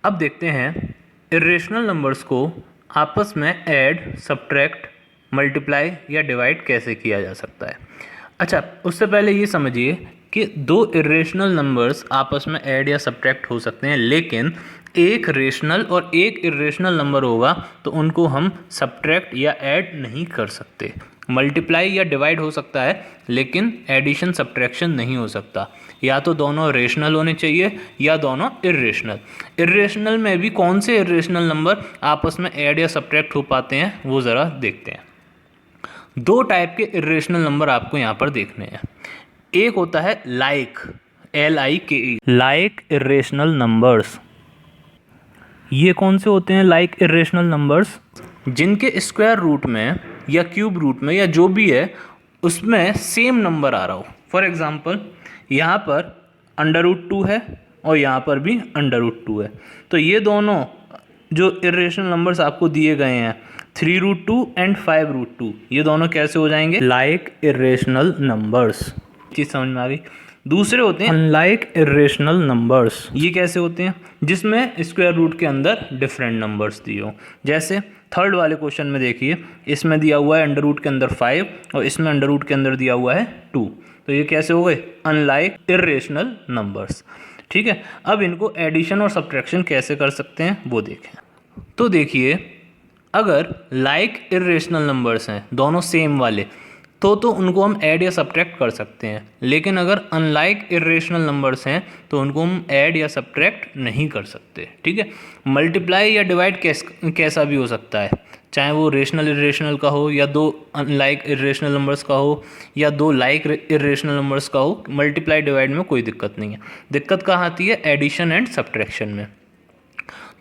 अब देखते हैं इरेशनल नंबर्स को आपस में ऐड, सब्ट्रैक्ट, मल्टीप्लाई या डिवाइड कैसे किया जा सकता है। अच्छा, उससे पहले ये समझिए कि दो इरेशनल नंबर्स आपस में ऐड या सब्ट्रैक्ट हो सकते हैं, लेकिन एक रेशनल और एक इरेशनल नंबर होगा तो उनको हम सब्ट्रैक्ट या ऐड नहीं कर सकते। मल्टीप्लाई या डिवाइड हो सकता है, लेकिन एडिशन सब्ट्रैक्शन नहीं हो सकता। या तो दोनों रेशनल होने चाहिए या दोनों इरेशनल। इरेशनल में भी कौन से इरेशनल नंबर आपस में ऐड या सब्ट्रैक्ट हो पाते हैं वो ज़रा देखते हैं। दो टाइप के इरेशनल नंबर आपको यहाँ पर देखने हैं। एक होता है like, LIKE, like irrational numbers. ये कौन से होते हैं लाइक इरेशनल नंबर्स? जिनके स्क्वायर रूट में या क्यूब रूट में या जो भी है उसमें सेम नंबर आ रहा हो। फॉर एग्जांपल यहाँ पर √2 है और यहाँ पर भी √2 है, तो ये दोनों जो इरेशनल नंबर्स आपको दिए गए हैं 3√2 एंड 5√2, ये दोनों कैसे हो जाएंगे? Like irrational numbers. चीज़ समझ में आ गई। दूसरे होते हैं अनलाइक इरेशनल नंबर्स। ये कैसे होते हैं? जिसमें स्क्वायर रूट के अंदर डिफरेंट नंबर्स दिए हो। जैसे थर्ड वाले क्वेश्चन में देखिए, इसमें दिया हुआ है अंडर रूट के अंदर 5 और इसमें अंडर रूट के अंदर दिया हुआ है 2, तो ये कैसे हो गए? Unlike irrational numbers. ठीक है, अब इनको एडिशन और सब्ट्रैक्शन कैसे कर सकते हैं वो देखें। तो देखिए, अगर लाइक इरेशनल नंबर्स हैं दोनों सेम वाले तो उनको हम ऐड या सब्ट्रैक्ट कर सकते हैं, लेकिन अगर अनलाइक इरेशनल नंबर्स हैं तो उनको हम ऐड या सब्ट्रैक्ट नहीं कर सकते। ठीक है, मल्टीप्लाई या डिवाइड कैसा भी हो सकता है, चाहे वो रेशनल इरेशनल का हो या दो अनलाइक इरेशनल नंबर्स का हो या दो लाइक इरेशनल नंबर्स का हो। मल्टीप्लाई डिवाइड में कोई दिक्कत नहीं है। दिक्कत कहाँ आती है? एडिशन एंड सब्ट्रैक्शन में।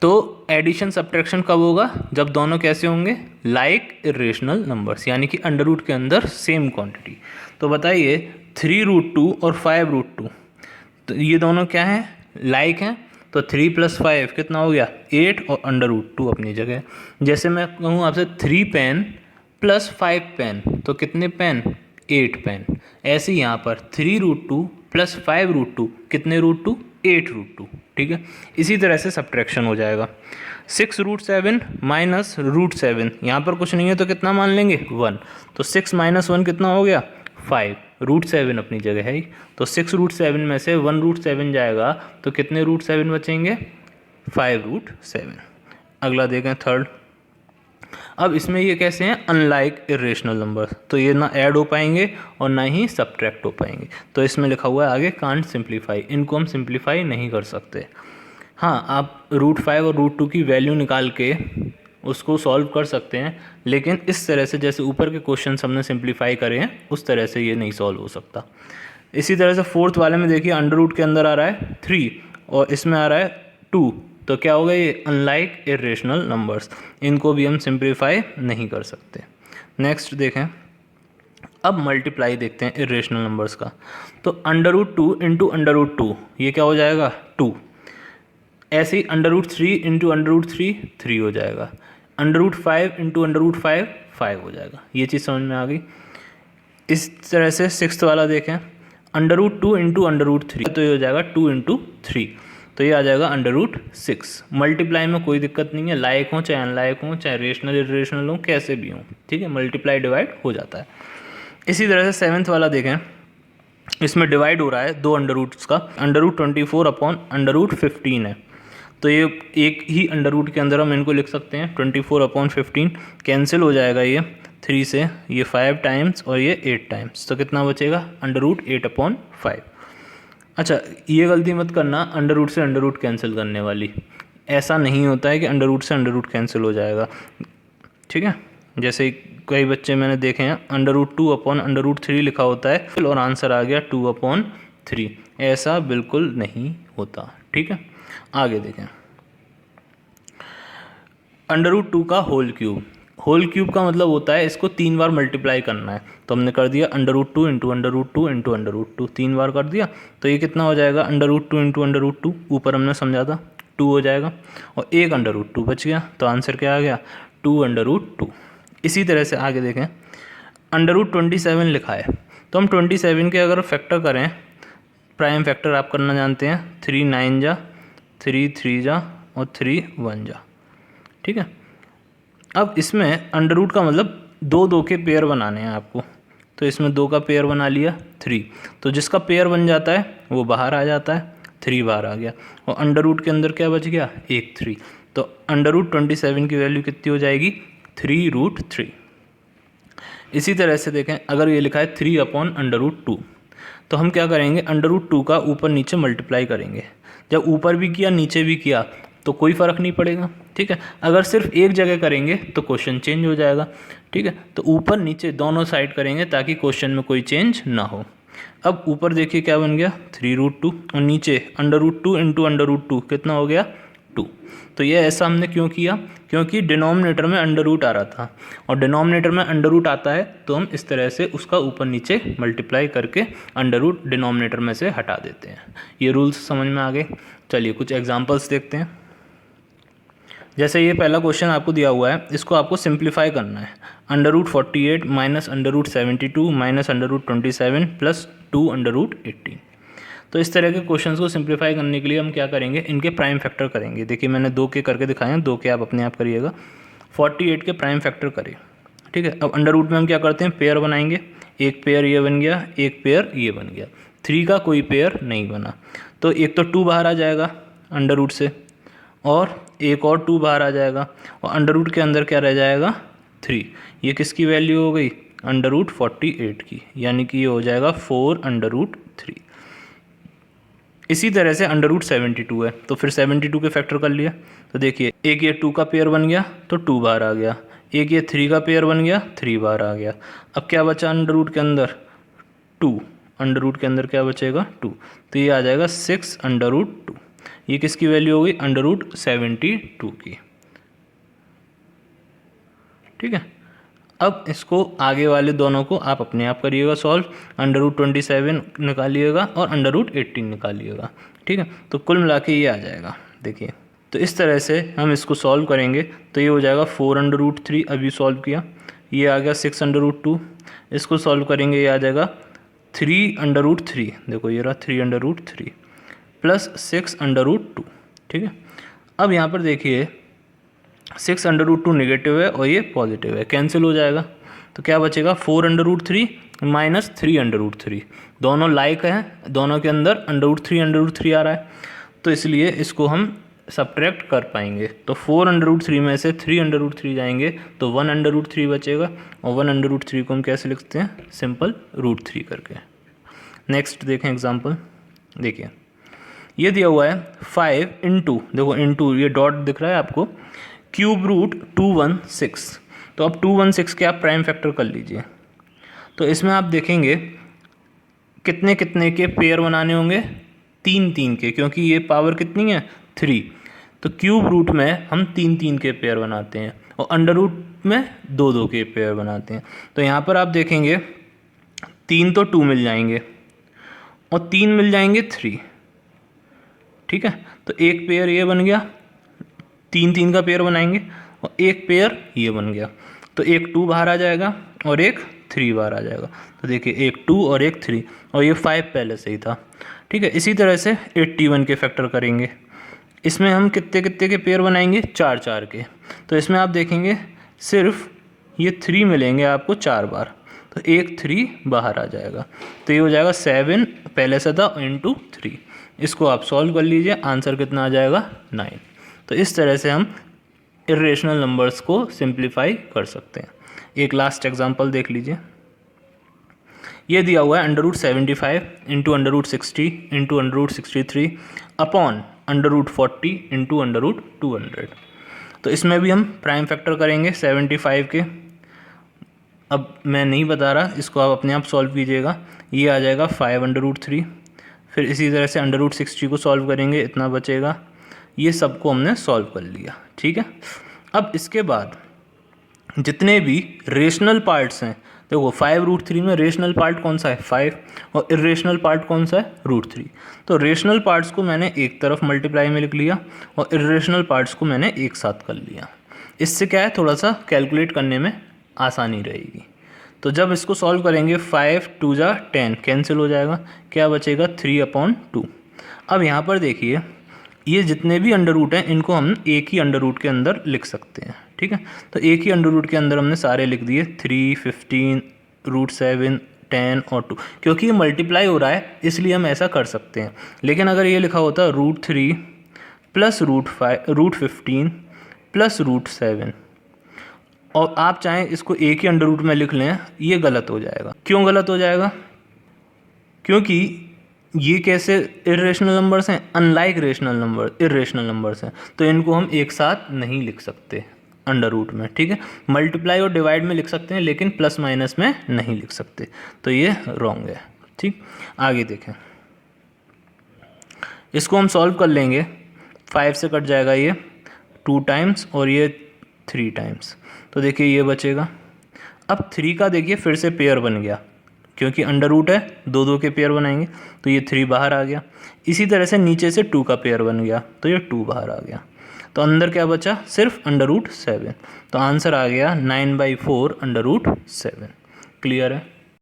तो एडिशन सब्ट्रैक्शन कब होगा? जब दोनों कैसे होंगे? लाइक इरेशनल नंबर्स, यानी कि अंडर रूट के अंदर सेम क्वांटिटी। तो बताइए 3√2 और 5√2, तो ये दोनों क्या हैं? लाइक हैं। तो 3 + 5 कितना हो गया? 8 और √2 अपनी जगह। जैसे मैं कहूँ आपसे 3 पेन + 5 पेन, तो कितने पेन? 8 पेन। ऐसे ही यहाँ पर 3√2 + 5√2 कितने √2? 8√2। ठीक है, इसी तरह से सब्ट्रैक्शन हो जाएगा। 6√7 - √7, यहाँ पर कुछ नहीं है तो कितना मान लेंगे? 1। तो 6 - 1 कितना हो गया? 5। √7 अपनी जगह है ही, तो 6√7 में से 1√7 जाएगा तो कितने √7 बचेंगे? 5√7। अगला देखें थर्ड। अब इसमें ये कैसे हैं? अनलाइक इरेशनल नंबर, तो ये ना ऐड हो पाएंगे और ना ही सब्ट्रैक्ट हो पाएंगे। तो इसमें लिखा हुआ है आगे कांट सिंप्लीफाई, इनको हम सिंप्लीफाई नहीं कर सकते। हाँ, आप √5 और √2 की वैल्यू निकाल के उसको सॉल्व कर सकते हैं, लेकिन इस तरह से जैसे ऊपर के क्वेश्चन हमने सिंप्लीफाई करे हैं उस तरह से ये नहीं सॉल्व हो सकता। इसी तरह से फोर्थ वाले में देखिए, अंडर रूट के अंदर आ रहा है 3 और इसमें आ रहा है 2, तो क्या होगा? ये अनलाइक इरेशनल नंबर्स, इनको भी हम सिंप्लीफाई नहीं कर सकते। नेक्स्ट देखें, अब मल्टीप्लाई देखते हैं इरेशनल नंबर्स का। तो √2 × √2, ये क्या हो जाएगा? 2। ऐसे ही √3 × √3 3 हो जाएगा। √5 × √5 5 हो जाएगा। ये चीज़ समझ में आ गई। इस तरह से सिक्स्थ वाला देखें, √2 × √3, तो ये हो जाएगा 2 × 3, तो ये आ जाएगा √6। मल्टीप्लाई में कोई दिक्कत नहीं है, लाइक हो चाहे अनलाइक हो, चाहे रेशनल इरेशनल हो, कैसे भी हो। ठीक है, मल्टीप्लाई डिवाइड हो जाता है। इसी तरह से सेवन्थ वाला देखें, इसमें डिवाइड हो रहा है दो अंडर रूट्स का। √24/√15 है, तो ये एक ही अंडर रूट के अंदर हम इनको लिख सकते हैं 24/15। कैंसिल हो जाएगा ये 3 से, ये 5 टाइम्स और ये 8 टाइम्स, तो कितना बचेगा? √8/5। अच्छा, ये गलती मत करना अंडर रूट से अंडर रूट कैंसिल करने वाली। ऐसा नहीं होता है कि अंडर रूट से अंडर रूट कैंसिल हो जाएगा। ठीक है, जैसे कई बच्चे मैंने देखे हैं √2/√3 लिखा होता है और आंसर आ गया 2/3। ऐसा बिल्कुल नहीं होता। ठीक है, आगे देखें, √2 का होल क्यूब। होल क्यूब का मतलब होता है इसको 3 बार मल्टीप्लाई करना है, तो हमने कर दिया √2 × √2 × √2, 3 बार कर दिया, तो ये कितना हो जाएगा? √2 × √2, ऊपर हमने समझा था 2 हो जाएगा, और एक √2 बच गया, तो आंसर क्या आ गया? 2/2। इसी तरह से आगे देखें, √27 लिखा है, तो हम 27 के अगर फैक्टर करें, प्राइम फैक्टर आप करना जानते हैं, 3 9 जा 3 3 जा और 3 1 जा, ठीक है। अब इसमें अंडर रूट का मतलब 2 2 के पेयर बनाने हैं आपको, तो इसमें 2 का पेयर बना लिया 3, तो जिसका पेयर बन जाता है वो बाहर आ जाता है, 3 बाहर आ गया, और अंडर रूट के अंदर क्या बच गया, एक 3, तो अंडर रूट 27 की वैल्यू कितनी हो जाएगी, 3√3। इसी तरह से देखें, अगर ये लिखा है 3/√2, तो हम क्या करेंगे, √2 का ऊपर नीचे मल्टीप्लाई करेंगे। जब ऊपर भी किया नीचे भी किया तो कोई फ़र्क नहीं पड़ेगा, ठीक है। अगर सिर्फ एक जगह करेंगे तो क्वेश्चन चेंज हो जाएगा, ठीक है। तो ऊपर नीचे दोनों साइड करेंगे ताकि क्वेश्चन में कोई चेंज ना हो। अब ऊपर देखिए क्या बन गया, 3√2, और नीचे √2 इंटू √2 कितना हो गया, 2। तो ये ऐसा हमने क्यों किया, क्योंकि डिनोमिनेटर में अंडर रूट आ रहा था, और डिनोमिनेटर में अंडर रूट आता है तो हम इस तरह से उसका ऊपर नीचे मल्टीप्लाई करके अंडर रूट डिनोमिनेटर में से हटा देते हैं। ये रूल्स समझ में आ गए। चलिए कुछ एग्जांपल्स देखते हैं। जैसे ये पहला क्वेश्चन आपको दिया हुआ है, इसको आपको सिंप्लीफाई करना है। √48 माइनस √72 माइनस √27 प्लस 2√18। तो इस तरह के क्वेश्चंस को सिंप्लीफाई करने के लिए हम क्या करेंगे, इनके प्राइम फैक्टर करेंगे। देखिए मैंने 2 के करके दिखाए हैं, 2 के आप अपने आप करिएगा। 48 के प्राइम फैक्टर करें, ठीक है। अब अंडर रूट में हम क्या करते हैं, पेयर बनाएंगे। एक पेयर ये बन गया, एक पेयर ये बन गया, 3 का कोई पेयर नहीं बना, तो एक तो 2 बाहर आ जाएगा अंडर रूट से, और एक और 2 बाहर आ जाएगा, और अंडर रूट के अंदर क्या रह जाएगा, 3। ये किसकी वैल्यू हो गई, √48 की, यानी कि ये हो जाएगा 4√3। इसी तरह से √72 है, तो फिर 72 के फैक्टर कर लिया, तो देखिए एक ये 2 का पेयर बन गया तो 2 बाहर आ गया, एक ये 3 का पेयर बन गया, 3 बाहर आ गया। अब क्या बचा अंडर रूट के अंदर, 2, अंडर रूट के अंदर क्या बचेगा, 2, तो ये आ जाएगा 6√2। ये किसकी वैल्यू हो गई, √72 की, ठीक है। अब इसको आगे वाले दोनों को आप अपने आप करिएगा सॉल्व, √27 निकालिएगा और √18 निकालिएगा, ठीक है। तो कुल मिला के ये आ जाएगा, देखिए। तो इस तरह से हम इसको सॉल्व करेंगे, तो ये हो जाएगा 4√3, अभी सॉल्व किया, ये आ गया 6√2, इसको सॉल्व करेंगे, ये आ जाएगा 3√3, देखो ये रहा 3√3 प्लस 6√2, ठीक है। अब यहाँ पर देखिए 6√2 नेगेटिव है और ये पॉजिटिव है, कैंसिल हो जाएगा, तो क्या बचेगा, 4√3 माइनस 3√3, दोनों लाइक हैं, दोनों के अंदर √3 आ रहा है, तो इसलिए इसको हम सब्ट्रैक्ट कर पाएंगे। तो 4√3 में से 3√3 जाएंगे तो 1√3 बचेगा, और 1√3 को हम कैसे लिखते हैं, सिंपल √3 करके। नेक्स्ट देखें एग्जाम्पल, देखिए ये दिया हुआ है 5 इंटू, देखो इंटू ये डॉट दिख रहा है आपको, √216, तो अब 216 के आप प्राइम फैक्टर कर लीजिए। तो इसमें आप देखेंगे कितने कितने के पेयर बनाने होंगे, 3 3 के, क्योंकि ये पावर कितनी है, 3, तो क्यूब रूट में हम 3 3 के पेयर बनाते हैं, और अंडर रूट में 2 2 के पेयर बनाते हैं। तो यहाँ पर आप देखेंगे 3 तो 2 मिल जाएंगे, और 3 मिल जाएंगे 3, ठीक है। तो एक पेयर ये बन गया, 3 3 का पेयर बनाएंगे, और एक पेयर ये बन गया, तो एक 2 बाहर आ जाएगा और एक 3 बाहर आ जाएगा। तो देखिए एक 2 और एक 3, और ये 5 पहले से ही था, ठीक है। इसी तरह से 81 के फैक्टर करेंगे, इसमें हम कितने कितने के पेयर बनाएंगे, 4 4 के, तो इसमें आप देखेंगे सिर्फ ये 3 मिलेंगे आपको 4 बार, तो एक 3 बाहर आ जाएगा, तो ये हो जाएगा 7 पहले से था इंटू 3। इसको आप सॉल्व कर लीजिए, आंसर कितना आ जाएगा, 9। तो इस तरह से हम इरेशनल नंबर्स को सिंप्लीफाई कर सकते हैं। एक लास्ट एग्जांपल देख लीजिए, ये दिया हुआ है √75 इंटू √60 इंटू √63 अपॉन √40 इंटू √200। तो इसमें भी हम प्राइम फैक्टर करेंगे 75 के, अब मैं नहीं बता रहा, इसको आप अपने आप सॉल्व कीजिएगा। ये आ जाएगा 5√3, फिर इसी तरह से √60 को सॉल्व करेंगे, इतना बचेगा। ये सबको हमने सॉल्व कर लिया, ठीक है। अब इसके बाद जितने भी रेशनल पार्ट्स हैं, देखो 5√3 में रेशनल पार्ट कौन सा है, 5, और इरेशनल पार्ट कौन सा है, √3। तो रेशनल पार्ट्स को मैंने एक तरफ मल्टीप्लाई में लिख लिया, और इरेशनल पार्ट्स को मैंने एक साथ कर लिया। इससे क्या है, थोड़ा सा कैलकुलेट करने में आसानी रहेगी। तो जब इसको सॉल्व करेंगे 5 2 जा 10 कैंसिल हो जाएगा, क्या बचेगा 3/2। अब यहाँ पर देखिए ये जितने भी अंडर रूट हैं इनको हम एक ही अंडर रूट के अंदर लिख सकते हैं, ठीक है। तो एक ही अंडर रूट के अंदर हमने सारे लिख दिए, 3, 15, √7, 10 और 2। क्योंकि ये मल्टीप्लाई हो रहा है इसलिए हम ऐसा कर सकते हैं। लेकिन अगर ये लिखा होता √3 प्लस √15 प्लस √7 और आप चाहें इसको एक ही अंडर रूट में लिख लें, ये गलत हो जाएगा। क्यों गलत हो जाएगा? क्योंकि ये कैसे इरेशनल नंबर्स हैं, unlike rational number, irrational numbers हैं, तो इनको हम एक साथ नहीं लिख सकते अंडर रूट में, ठीक है। मल्टीप्लाई और डिवाइड में लिख सकते हैं लेकिन प्लस माइनस में नहीं लिख सकते, तो ये रॉन्ग है, ठीक। आगे देखें, इसको हम सॉल्व कर लेंगे। 5 से कट जाएगा ये 2 टाइम्स और ये 3 टाइम्स, तो देखिए ये बचेगा। अब 3 का देखिए फिर से पेयर बन गया, क्योंकि अंडर रूट है, 2 के पेयर बनाएंगे, तो ये 3 बाहर आ गया। इसी तरह से नीचे से 2 का पेयर बन गया, तो ये 2 बाहर आ गया। तो अंदर क्या बचा? सिर्फ √7। तो आंसर आ गया 9/4 √7। क्लियर है?